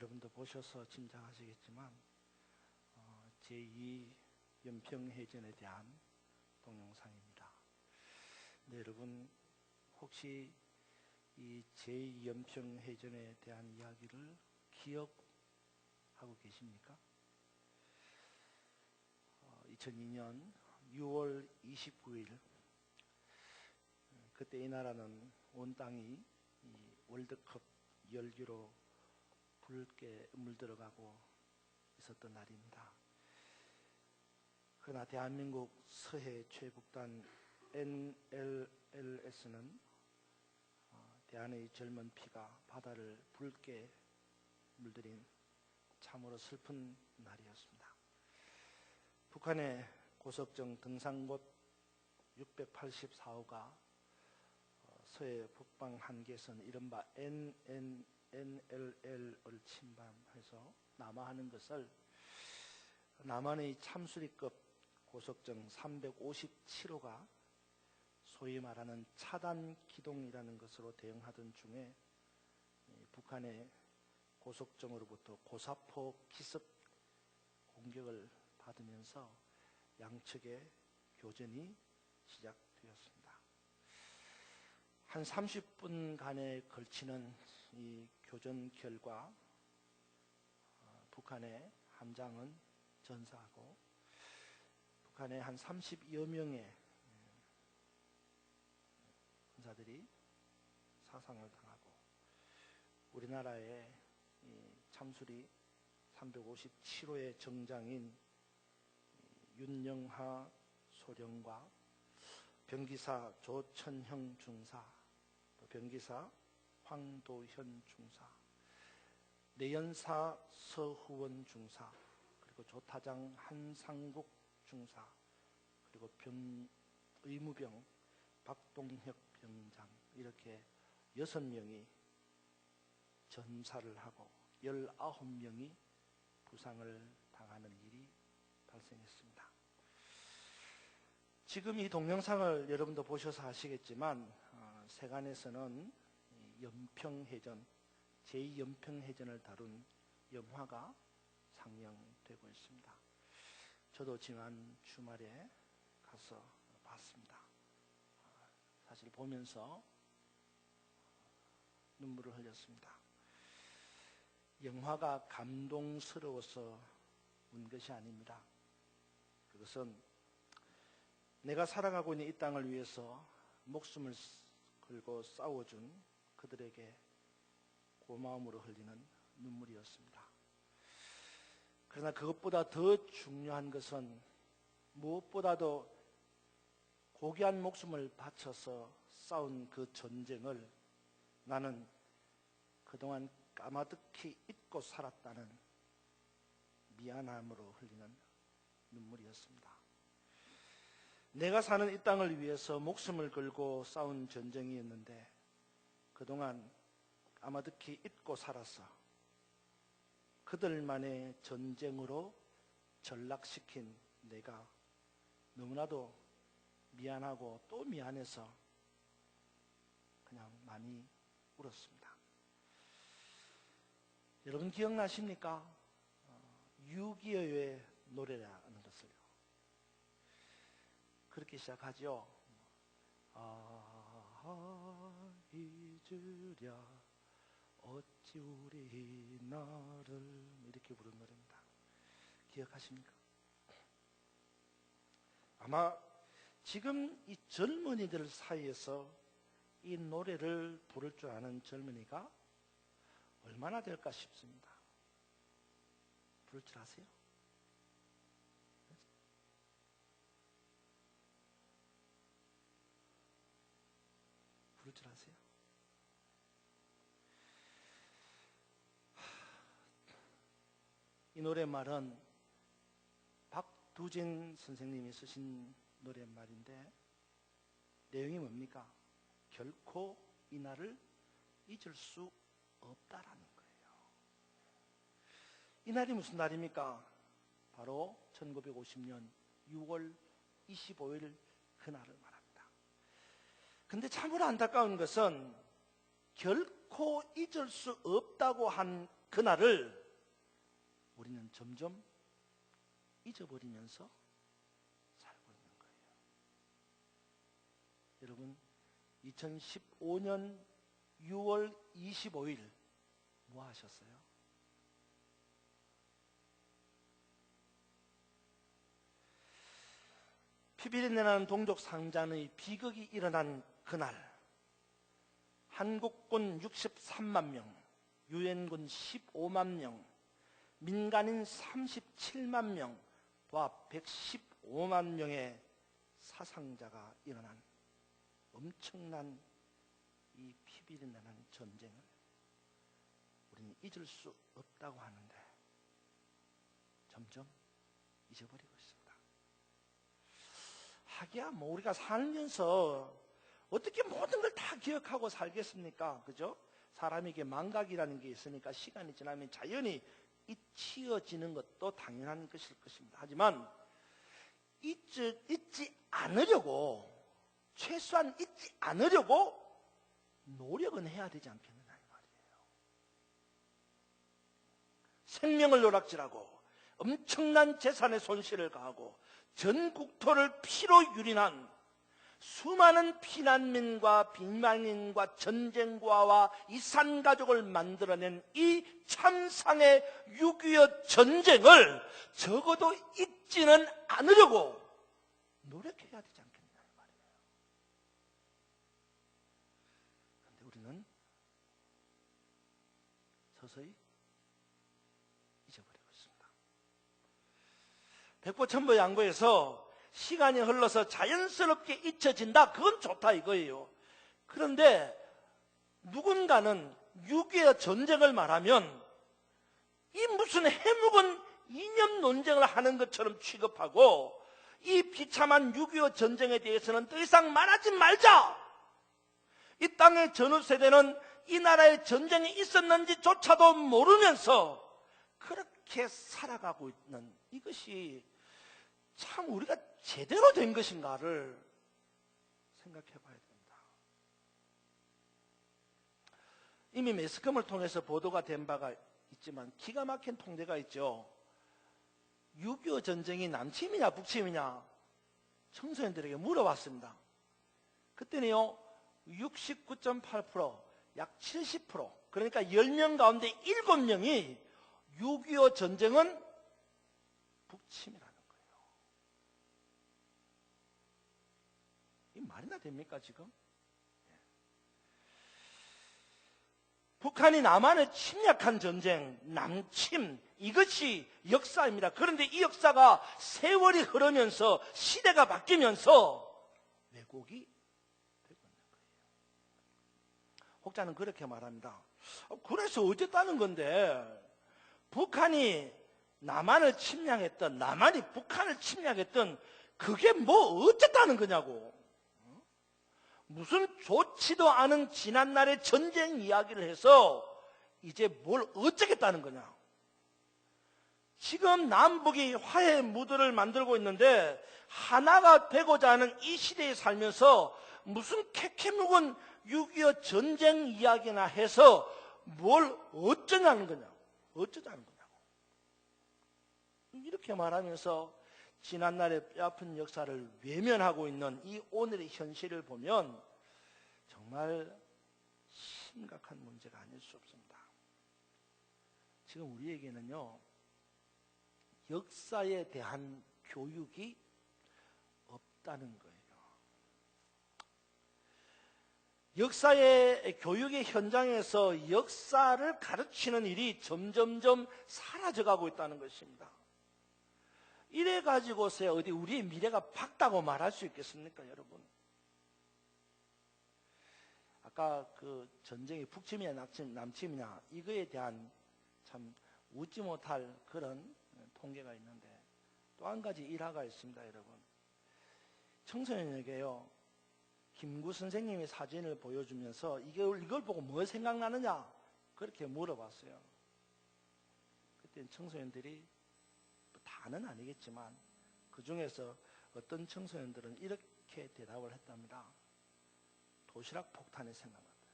여러분도 보셔서 짐작하시겠지만 제2 연평해전에 대한 동영상입니다. 네, 여러분 혹시 이 제2 연평해전에 대한 이야기를 기억하고 계십니까? 2002년 6월 29일 그때 이 나라는 온 땅이 이 월드컵 열기로 붉게 물들어가고 있었던 날입니다. 그러나 대한민국 서해 최북단 NLLS는 대한의 젊은 피가 바다를 붉게 물들인 참으로 슬픈 날이었습니다. 북한의 고석정 등산곳 684호가 서해 북방 한계선 이른바 NLL을 침범해서 남하하는 것을 남한의 참수리급 고석정 357호가 소위 말하는 차단 기동이라는 것으로 대응하던 중에 북한의 고석정으로부터 고사포 기습 공격을 받으면서 양측의 교전이 시작되었습니다. 한 30분간에 걸치는 이 교전 결과 북한의 함장은 전사하고 북한의 한 30여 명의 군사들이 사상을 당하고 우리나라의 참수리 357호의 정장인 윤영하 소령과 병기사 조천형 중사, 병기사 황도현 중사, 내연사 서후원 중사, 그리고 조타장 한상국 중사, 그리고 의무병 박동혁 병장, 이렇게 6명이 전사를 하고 19명이 부상을 당하는 일이 발생했습니다. 지금 이 동영상을 여러분도 보셔서 아시겠지만 세간에서는 연평해전, 제2연평해전을 다룬 영화가 상영되고 있습니다. 저도 지난 주말에 가서 봤습니다. 사실 보면서 눈물을 흘렸습니다. 영화가 감동스러워서 운 것이 아닙니다. 그것은 내가 살아가고 있는 이 땅을 위해서 목숨을 걸고 싸워준 그들에게 고마움으로 흘리는 눈물이었습니다. 그러나 그것보다 더 중요한 것은 무엇보다도 고귀한 목숨을 바쳐서 싸운 그 전쟁을 나는 그동안 까마득히 잊고 살았다는 미안함으로 흘리는 눈물이었습니다. 내가 사는 이 땅을 위해서 목숨을 걸고 싸운 전쟁이었는데 그동안 까마득히 잊고 살아서 그들만의 전쟁으로 전락시킨 내가 너무나도 미안하고 또 미안해서 그냥 많이 울었습니다. 여러분 기억나십니까? 6.25의 노래라는 것을요. 그렇게 시작하죠. 잊으랴 어찌 우리 나를, 이렇게 부른 노래입니다. 기억하십니까? 아마 지금 이 젊은이들 사이에서 이 노래를 부를 줄 아는 젊은이가 얼마나 될까 싶습니다. 부를 줄 아세요? 부를 줄 아세요? 이 노랫말은 박두진 선생님이 쓰신 노랫말인데 내용이 뭡니까? 결코 이 날을 잊을 수 없다라는 거예요. 이 날이 무슨 날입니까? 바로 1950년 6월 25일 그날을 말합니다. 근데 참으로 안타까운 것은 결코 잊을 수 없다고 한 그날을 우리는 점점 잊어버리면서 살고 있는 거예요. 여러분, 2015년 6월 25일 뭐 하셨어요? 피비린내 나는 동족 상잔의 비극이 일어난 그날, 한국군 63만 명, 유엔군 15만 명, 민간인 37만 명, 와 115만 명의 사상자가 일어난 엄청난 이 피비린내 나는 전쟁을 우리는 잊을 수 없다고 하는데 점점 잊어버리고 있습니다. 하기야 뭐 우리가 살면서 어떻게 모든 걸 다 기억하고 살겠습니까? 그죠? 사람에게 망각이라는 게 있으니까 시간이 지나면 자연히 잊혀지는 것도 당연한 것일 것입니다. 하지만 잊지 않으려고, 최소한 잊지 않으려고 노력은 해야 되지 않겠느냐 이 말이에요. 생명을 노락질하고 엄청난 재산의 손실을 가하고 전 국토를 피로 유린한 수많은 피난민과 비만인과 전쟁과와 이산가족을 만들어낸 이 참상의 6.25 전쟁을 적어도 잊지는 않으려고 노력해야 되지 않겠냐 이 말이에요. 그런데 우리는 서서히 잊어버리고 있습니다. 백보천보 양보에서 시간이 흘러서 자연스럽게 잊혀진다, 그건 좋다 이거예요. 그런데 누군가는 6.25 전쟁을 말하면 이 무슨 해묵은 이념 논쟁을 하는 것처럼 취급하고 이 비참한 6.25 전쟁에 대해서는 더 이상 말하지 말자. 이 땅의 전후 세대는 이 나라에 전쟁이 있었는지조차도 모르면서 그렇게 살아가고 있는 이것이 참 우리가 제대로 된 것인가를 생각해 봐야 됩니다. 이미 매스컴을 통해서 보도가 된 바가 있지만 기가 막힌 통계가 있죠. 6.25 전쟁이 남침이냐 북침이냐 청소년들에게 물어봤습니다. 그때는요 69.8%, 약 70%, 그러니까 10명 가운데 7명이 6.25 전쟁은 북침이라는 거예요. 이 말이나 됩니까 지금? 북한이 남한을 침략한 전쟁, 남침, 이것이 역사입니다. 그런데 이 역사가 세월이 흐르면서 시대가 바뀌면서 왜곡이 되고 있는 거예요. 혹자는 그렇게 말합니다. 그래서 어쨌다는 건데 북한이 남한을 침략했던, 남한이 북한을 침략했던 그게 뭐 어쨌다는 거냐고. 무슨 좋지도 않은 지난날의 전쟁 이야기를 해서 이제 뭘 어쩌겠다는 거냐. 지금 남북이 화해 무드를 만들고 있는데 하나가 되고자 하는 이 시대에 살면서 무슨 캐캐묵은 6.25 전쟁 이야기나 해서 뭘 어쩌냐는 거냐. 어쩌자는 거냐고. 이렇게 말하면서 지난날의 뼈아픈 역사를 외면하고 있는 이 오늘의 현실을 보면 정말 심각한 문제가 아닐 수 없습니다. 지금 우리에게는요, 역사에 대한 교육이 없다는 거예요. 역사의 교육의 현장에서 역사를 가르치는 일이 점점점 사라져가고 있다는 것입니다. 이래 가지고서 어디 우리의 미래가 밝다고 말할 수 있겠습니까, 여러분? 아까 그 전쟁이 북침이냐 남침이냐 이거에 대한 참 웃지 못할 그런 통계가 있는데 또 한 가지 일화가 있습니다, 여러분. 청소년에게요, 김구 선생님의 사진을 보여주면서 이걸 보고 뭐 생각나느냐 그렇게 물어봤어요. 그때 청소년들이 다는 아니겠지만 그 중에서 어떤 청소년들은 이렇게 대답을 했답니다. 도시락 폭탄이 생각났다.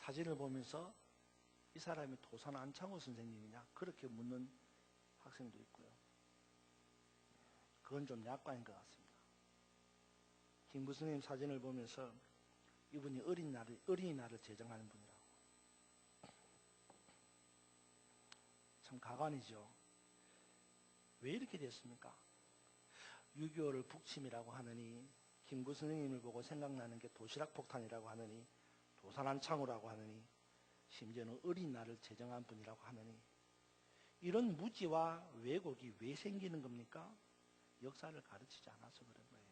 사진을 보면서 이 사람이 도산 안창호 선생님이냐 그렇게 묻는 학생도 있고요. 그건 좀 약관인 것 같습니다. 김구 선생님 사진을 보면서 이분이 어린이날을 제정하는 분이라고. 참 가관이죠. 왜 이렇게 됐습니까? 6.25를 북침이라고 하느니, 김구 선생님을 보고 생각나는 게 도시락 폭탄이라고 하느니, 도산안창호라고 하느니, 심지어는 어린이날을 제정한 분이라고 하느니, 이런 무지와 왜곡이 왜 생기는 겁니까? 역사를 가르치지 않아서 그런 거예요.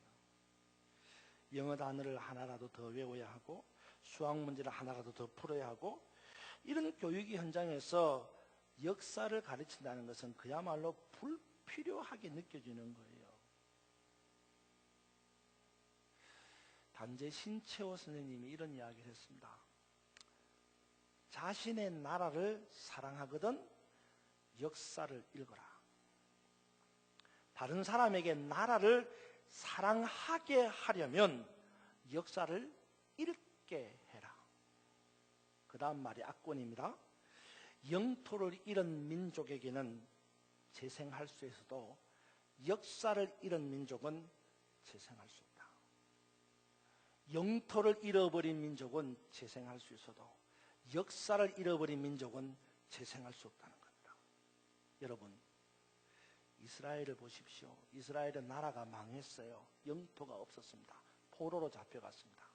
영어 단어를 하나라도 더 외워야 하고, 수학 문제를 하나라도 더 풀어야 하고, 이런 교육의 현장에서 역사를 가르친다는 것은 그야말로 불필요하게 느껴지는 거예요. 단재 신채호 선생님이 이런 이야기를 했습니다. 자신의 나라를 사랑하거든 역사를 읽어라. 다른 사람에게 나라를 사랑하게 하려면 역사를 읽게 해라. 그 다음 말이 압권입니다. 영토를 잃은 민족에게는 재생할 수 있어도 역사를 잃은 민족은 재생할 수 없다. 영토를 잃어버린 민족은 재생할 수 있어도 역사를 잃어버린 민족은 재생할 수 없다는 겁니다. 여러분, 이스라엘을 보십시오. 이스라엘의 나라가 망했어요. 영토가 없었습니다. 포로로 잡혀갔습니다.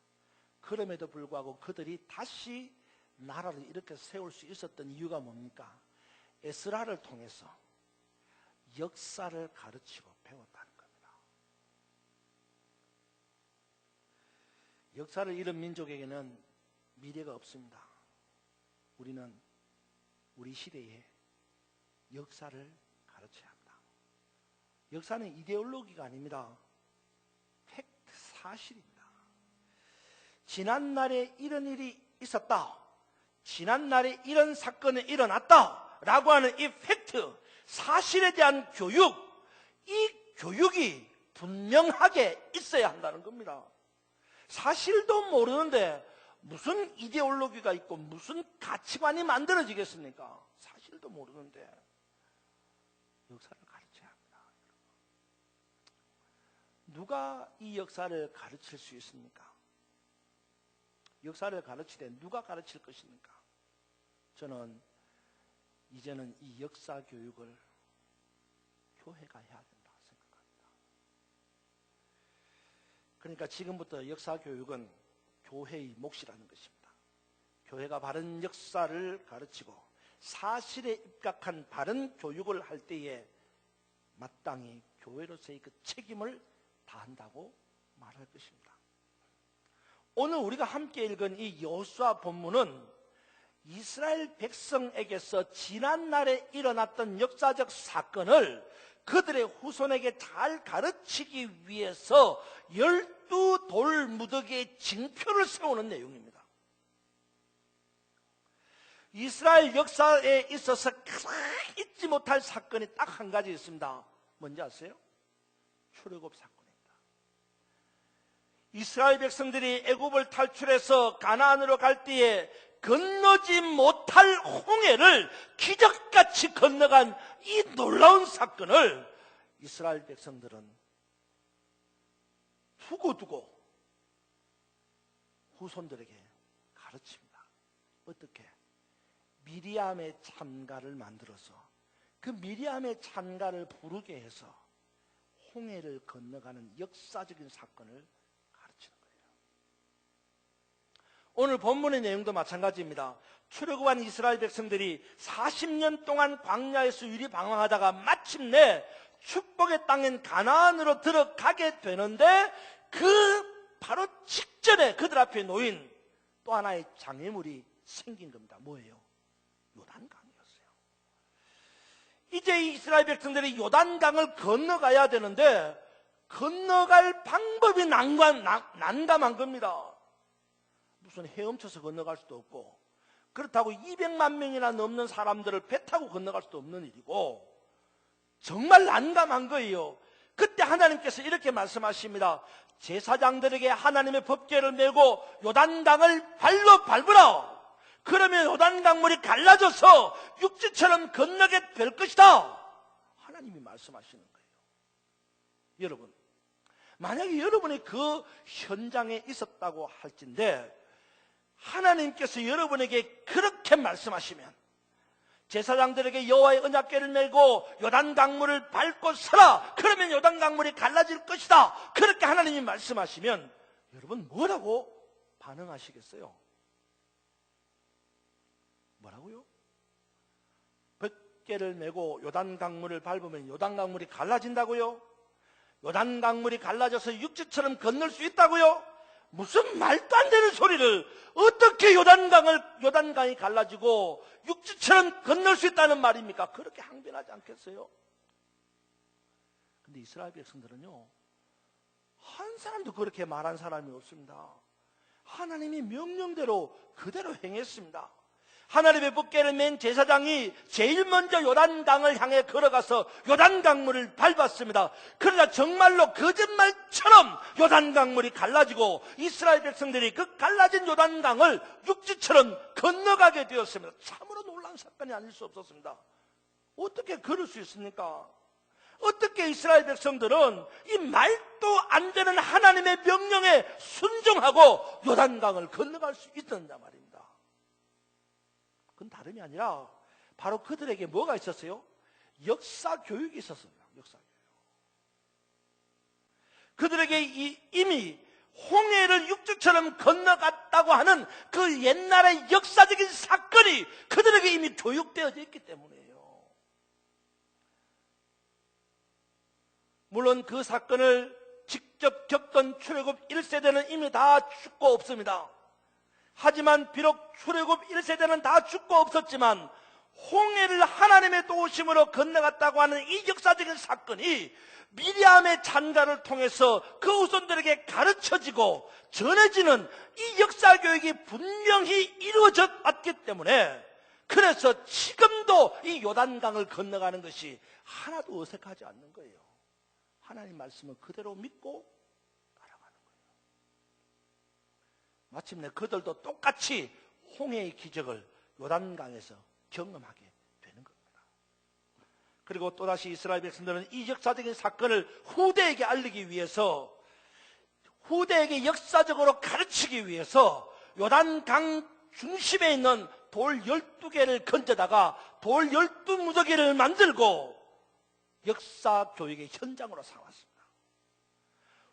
그럼에도 불구하고 그들이 다시 나라를 이렇게 세울 수 있었던 이유가 뭡니까? 에스라를 통해서 역사를 가르치고 배웠다는 겁니다. 역사를 잃은 민족에게는 미래가 없습니다. 우리는 우리 시대에 역사를 가르쳐야 합니다. 역사는 이데올로기가 아닙니다. 팩트, 사실입니다. 지난날에 이런 일이 있었다, 지난날에 이런 사건이 일어났다 라고 하는 이 팩트, 사실에 대한 교육, 이 교육이 분명하게 있어야 한다는 겁니다. 사실도 모르는데 무슨 이데올로기가 있고 무슨 가치관이 만들어지겠습니까? 사실도 모르는데 역사를 가르쳐야 합니다. 누가 이 역사를 가르칠 수 있습니까? 역사를 가르치되 누가 가르칠 것입니까? 저는 이제는 이 역사 교육을 교회가 해야 된다 생각합니다. 그러니까 지금부터 역사 교육은 교회의 몫이라는 것입니다. 교회가 바른 역사를 가르치고 사실에 입각한 바른 교육을 할 때에 마땅히 교회로서의 그 책임을 다한다고 말할 것입니다. 오늘 우리가 함께 읽은 이 여호수아 본문은 이스라엘 백성에게서 지난날에 일어났던 역사적 사건을 그들의 후손에게 잘 가르치기 위해서 12돌 무더기의 징표를 세우는 내용입니다. 이스라엘 역사에 있어서 가장 잊지 못할 사건이 딱 한 가지 있습니다. 뭔지 아세요? 출애굽 사건입니다. 이스라엘 백성들이 애굽을 탈출해서 가나안으로 갈 때에 건너지 못할 홍해를 기적같이 건너간 이 놀라운 사건을 이스라엘 백성들은 두고두고 후손들에게 가르칩니다. 어떻게? 미리암의 찬가를 만들어서 그 미리암의 찬가를 부르게 해서 홍해를 건너가는 역사적인 사건을 가르치는 거예요. 오늘 본문의 내용도 마찬가지입니다. 출애굽한 이스라엘 백성들이 40년 동안 광야에서 유리방황하다가 마침내 축복의 땅인 가나안으로 들어가게 되는데 그 바로 직전에 그들 앞에 놓인 또 하나의 장애물이 생긴 겁니다. 뭐예요? 요단강이었어요. 이제 이스라엘 백성들이 요단강을 건너가야 되는데 건너갈 방법이 난감한 겁니다. 무슨 헤엄쳐서 건너갈 수도 없고, 그렇다고 200만 명이나 넘는 사람들을 배 타고 건너갈 수도 없는 일이고 정말 난감한 거예요. 그때 하나님께서 이렇게 말씀하십니다. 제사장들에게 하나님의 법궤를 메고 요단강을 발로 밟으라. 그러면 요단강물이 갈라져서 육지처럼 건너게 될 것이다. 하나님이 말씀하시는 거예요. 여러분, 만약에 여러분이 그 현장에 있었다고 할진데 하나님께서 여러분에게 그렇게 말씀하시면, 제사장들에게 여호와의 언약궤를 메고 요단강물을 밟고 서라, 그러면 요단강물이 갈라질 것이다, 그렇게 하나님이 말씀하시면 여러분 뭐라고 반응하시겠어요? 뭐라고요? 100개를 메고 요단강물을 밟으면 요단강물이 갈라진다고요? 요단강물이 갈라져서 육지처럼 건널 수 있다고요? 무슨 말도 안 되는 소리를, 어떻게 요단강이 갈라지고 육지처럼 건널 수 있다는 말입니까? 그렇게 항변하지 않겠어요? 근데 이스라엘 백성들은요, 한 사람도 그렇게 말한 사람이 없습니다. 하나님이 명령대로 그대로 행했습니다. 하나님의 법궤를 맨 제사장이 제일 먼저 요단강을 향해 걸어가서 요단강물을 밟았습니다. 그러나 정말로 거짓말처럼 요단강물이 갈라지고 이스라엘 백성들이 그 갈라진 요단강을 육지처럼 건너가게 되었습니다. 참으로 놀라운 사건이 아닐 수 없었습니다. 어떻게 그럴 수 있습니까? 어떻게 이스라엘 백성들은 이 말도 안 되는 하나님의 명령에 순종하고 요단강을 건너갈 수 있었냐 말입니다. 그건 다름이 아니라 바로 그들에게 뭐가 있었어요? 역사 교육이 있었습니다. 역사 교육. 그들에게 이미 홍해를 육지처럼 건너갔다고 하는 그 옛날의 역사적인 사건이 그들에게 이미 교육되어져 있기 때문이에요. 물론 그 사건을 직접 겪던 출애굽 1세대는 이미 다 죽고 없습니다. 하지만 비록 출애굽 1세대는 다 죽고 없었지만 홍해를 하나님의 도우심으로 건너갔다고 하는 이 역사적인 사건이 미리암의 잔가를 통해서 그 후손들에게 가르쳐지고 전해지는 이 역사 교육이 분명히 이루어져 왔기 때문에, 그래서 지금도 이 요단강을 건너가는 것이 하나도 어색하지 않는 거예요. 하나님 말씀을 그대로 믿고 따라가는 거예요. 마침내 그들도 똑같이 홍해의 기적을 요단강에서 경험하게 되는 겁니다. 그리고 또다시 이스라엘 백성들은 이 역사적인 사건을 후대에게 알리기 위해서, 후대에게 역사적으로 가르치기 위해서 요단강 중심에 있는 돌 12개를 건져다가 돌 12무더기를 만들고 역사 교육의 현장으로 삼았습니다.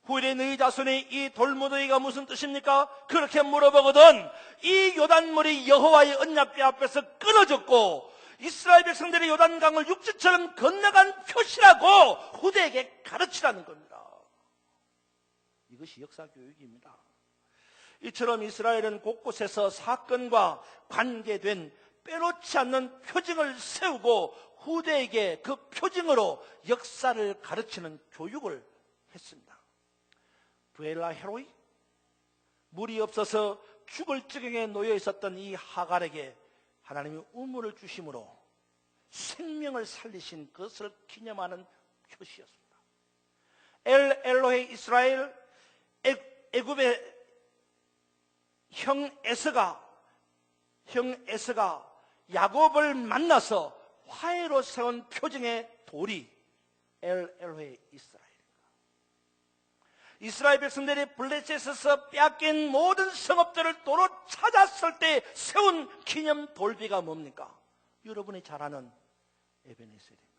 후일에 너희 자손이 이 돌무더기가 무슨 뜻입니까? 그렇게 물어보거든 이 요단물이 여호와의 언약궤 앞에서 끊어졌고 이스라엘 백성들이 요단강을 육지처럼 건너간 표시라고 후대에게 가르치라는 겁니다. 이것이 역사 교육입니다. 이처럼 이스라엘은 곳곳에서 사건과 관계된 빼놓지 않는 표징을 세우고 후대에게 그 표징으로 역사를 가르치는 교육을 했습니다. 부엘라 헤로이, 물이 없어서 죽을 지경에 놓여 있었던 이 하갈에게 하나님이 우물을 주심으로 생명을 살리신 것을 기념하는 표시였습니다. 엘 엘로헤 이스라엘, 애굽의 형 에서가 야곱을 만나서 화해로 세운 표징의 돌이 엘 엘로헤 이스라엘입니다. 이스라엘 백성들이 블레셋에서 빼앗긴 모든 성읍들을 도로 찾았을 때 세운 기념 돌비가 뭡니까? 여러분이 잘 아는 에베네셀입니다.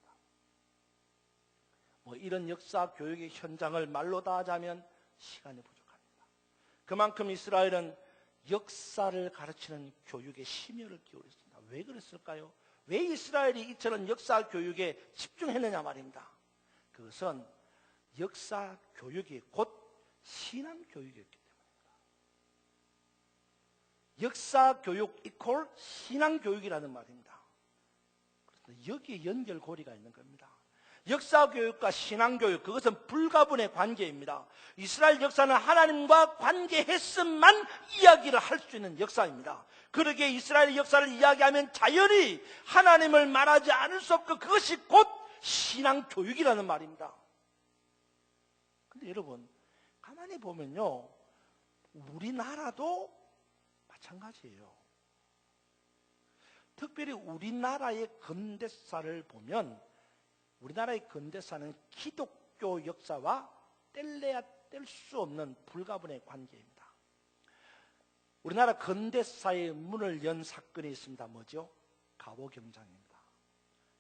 이런 역사 교육의 현장을 말로 다 하자면 시간이 부족합니다. 그만큼 이스라엘은 역사를 가르치는 교육에 심혈을 기울였습니다. 왜 그랬을까요? 왜 이스라엘이 이처럼 역사 교육에 집중했느냐 말입니다. 그것은 역사 교육이 곧 신앙 교육이었기 때문입니다. 역사 교육 이퀄 신앙 교육이라는 말입니다. 그래서 여기에 연결고리가 있는 겁니다. 역사 교육과 신앙 교육, 그것은 불가분의 관계입니다. 이스라엘 역사는 하나님과 관계했음만 이야기를 할 수 있는 역사입니다. 그러기에 이스라엘 역사를 이야기하면 자연히 하나님을 말하지 않을 수 없고 그것이 곧 신앙 교육이라는 말입니다. 근데 여러분 가만히 보면요, 우리나라도 마찬가지예요. 특별히 우리나라의 근대사를 보면 우리나라의 근대사는 기독교 역사와 뗄래야 뗄 수 없는 불가분의 관계입니다. 우리나라 근대사의 문을 연 사건이 있습니다. 뭐죠? 갑오경장입니다.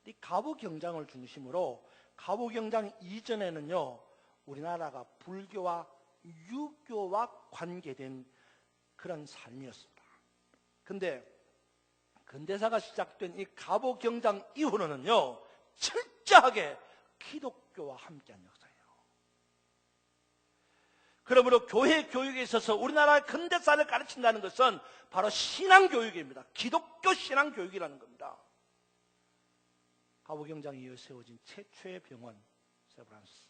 이 갑오경장을 중심으로 갑오경장 이전에는요, 우리나라가 불교와 유교와 관계된 그런 삶이었습니다. 근데 근대사가 시작된 이 갑오경장 이후로는요, 철저하게 기독교와 함께한 역사예요. 그러므로 교회 교육에 있어서 우리나라 근대사를 가르친다는 것은 바로 신앙교육입니다. 기독교 신앙교육이라는 겁니다. 갑오경장 이후에 세워진 최초의 병원, 세브란스.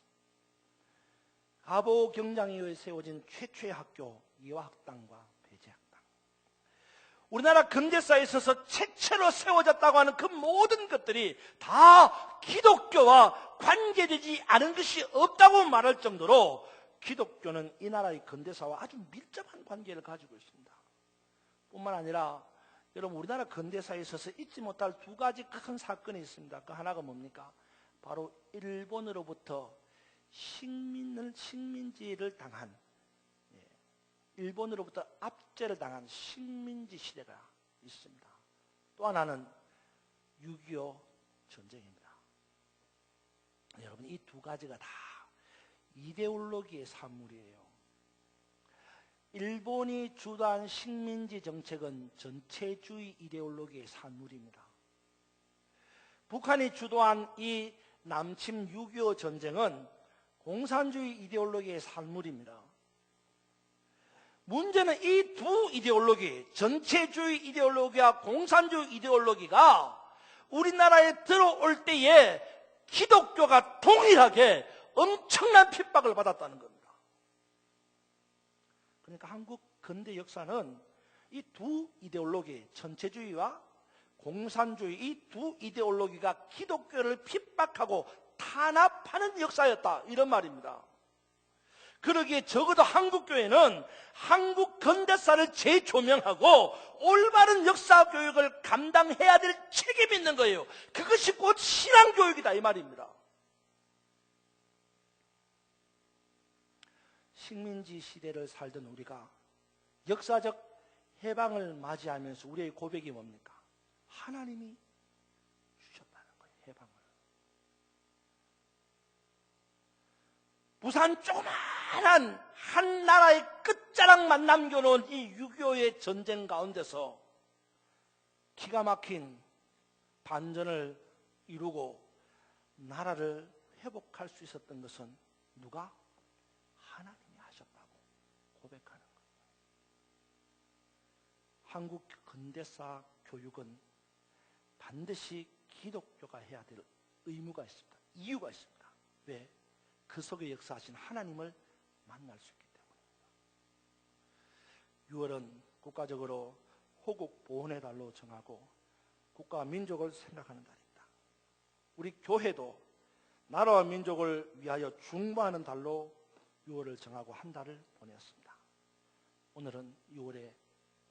갑오경장 이후에 세워진 최초의 학교, 이화학당과 배제학당. 우리나라 근대사에 있어서 최초로 세워졌다고 하는 그 모든 것들이 다 기독교와 관계되지 않은 것이 없다고 말할 정도로 기독교는 이 나라의 근대사와 아주 밀접한 관계를 가지고 있습니다. 뿐만 아니라 여러분, 우리나라 근대사에 있어서 잊지 못할 두 가지 큰 사건이 있습니다. 그 하나가 뭡니까? 바로 일본으로부터 식민지를 당한, 일본으로부터 압제를 당한 식민지 시대가 있습니다. 또 하나는 6.25 전쟁입니다. 여러분, 이 두 가지가 다 이데올로기의 산물이에요. 일본이 주도한 식민지 정책은 전체주의 이데올로기의 산물입니다. 북한이 주도한 이 남침 6.25 전쟁은 공산주의 이데올로기의 산물입니다. 문제는 이 두 이데올로기, 전체주의 이데올로기와 공산주의 이데올로기가 우리나라에 들어올 때에 기독교가 동일하게 엄청난 핍박을 받았다는 겁니다. 그러니까 한국 근대 역사는 이 두 이데올로기, 전체주의와 공산주의, 이 두 이데올로기가 기독교를 핍박하고 탄압하는 역사였다, 이런 말입니다. 그러기에 적어도 한국교회는 한국 근대사를 재조명하고 올바른 역사교육을 감당해야 될 책임이 있는 거예요. 그것이 곧 신앙교육이다, 이 말입니다. 식민지 시대를 살던 우리가 역사적 해방을 맞이하면서 우리의 고백이 뭡니까? 하나님이 주셨다는 거예요, 해방을. 부산 조그마한 한 나라의 끝자락만 남겨놓은 이 6.25의 전쟁 가운데서 기가 막힌 반전을 이루고 나라를 회복할 수 있었던 것은 누가? 하나님이 하셨다고 고백하는 거예요. 한국 근대사 교육은 반드시 기독교가 해야 될 의무가 있습니다. 이유가 있습니다. 왜? 그 속에 역사하신 하나님을 만날 수 있기 때문입니다. 6월은 국가적으로 호국 보훈의 달로 정하고 국가와 민족을 생각하는 달입니다. 우리 교회도 나라와 민족을 위하여 중보하는 달로 6월을 정하고 한 달을 보냈습니다. 오늘은 6월의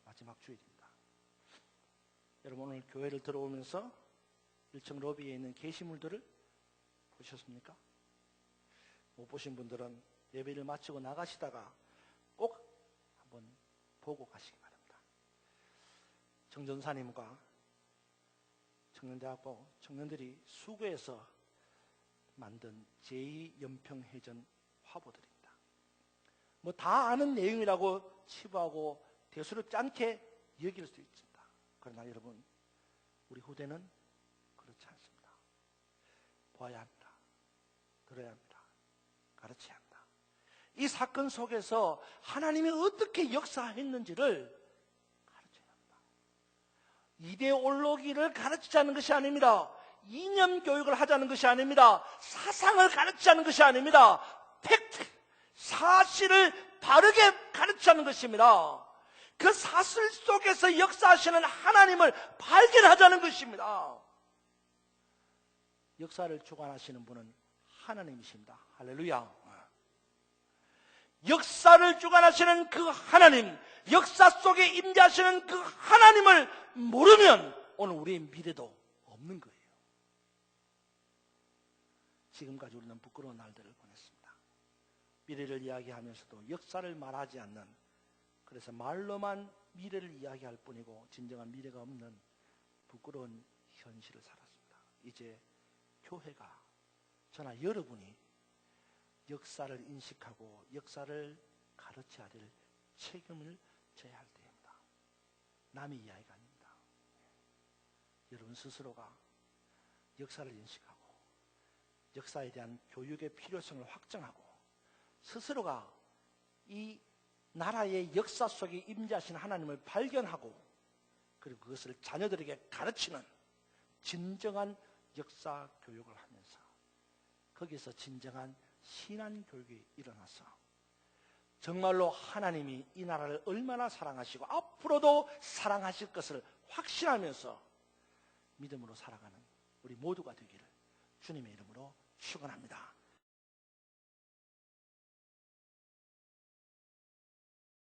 마지막 주일입니다. 여러분, 오늘 교회를 들어오면서 1층 로비에 있는 게시물들을 보셨습니까? 못 보신 분들은 예배를 마치고 나가시다가 꼭 한번 보고 가시기 바랍니다. 정전사님과 청년대학교 청년들이 수고해서 만든 제2연평해전 화보들입니다. 뭐 다 아는 내용이라고 치부하고 대수롭지 않게 여길 수 있습니다. 그러나 여러분, 우리 후대는 그렇지 않습니다. 봐야 합니다. 들어야 합니다. 가르쳐야 합니다. 이 사건 속에서 하나님이 어떻게 역사했는지를 가르쳐야 합니다. 이데올로기를 가르치자는 것이 아닙니다. 이념 교육을 하자는 것이 아닙니다. 사상을 가르치자는 것이 아닙니다. 팩트, 사실을 바르게 가르치자는 것입니다. 그 사실 속에서 역사하시는 하나님을 발견하자는 것입니다. 역사를 주관하시는 분은 하나님이십니다. 할렐루야. 역사를 주관하시는 그 하나님, 역사 속에 임재하시는 그 하나님을 모르면 오늘 우리의 미래도 없는 거예요. 지금까지 우리는 부끄러운 날들을 보냈습니다. 미래를 이야기하면서도 역사를 말하지 않는, 그래서 말로만 미래를 이야기할 뿐이고 진정한 미래가 없는 부끄러운 현실을 살았습니다. 이제 교회가, 저나 여러분이 역사를 인식하고 역사를 가르쳐야 될 책임을 져야 할 때입니다. 남의 이야기가 아닙니다. 여러분 스스로가 역사를 인식하고 역사에 대한 교육의 필요성을 확정하고 스스로가 이 나라의 역사 속에 임재하신 하나님을 발견하고 그리고 그것을 자녀들에게 가르치는 진정한 역사 교육을 하면서 거기서 진정한 신앙 교육이 일어나서 정말로 하나님이 이 나라를 얼마나 사랑하시고 앞으로도 사랑하실 것을 확신하면서 믿음으로 살아가는 우리 모두가 되기를 주님의 이름으로 축원합니다.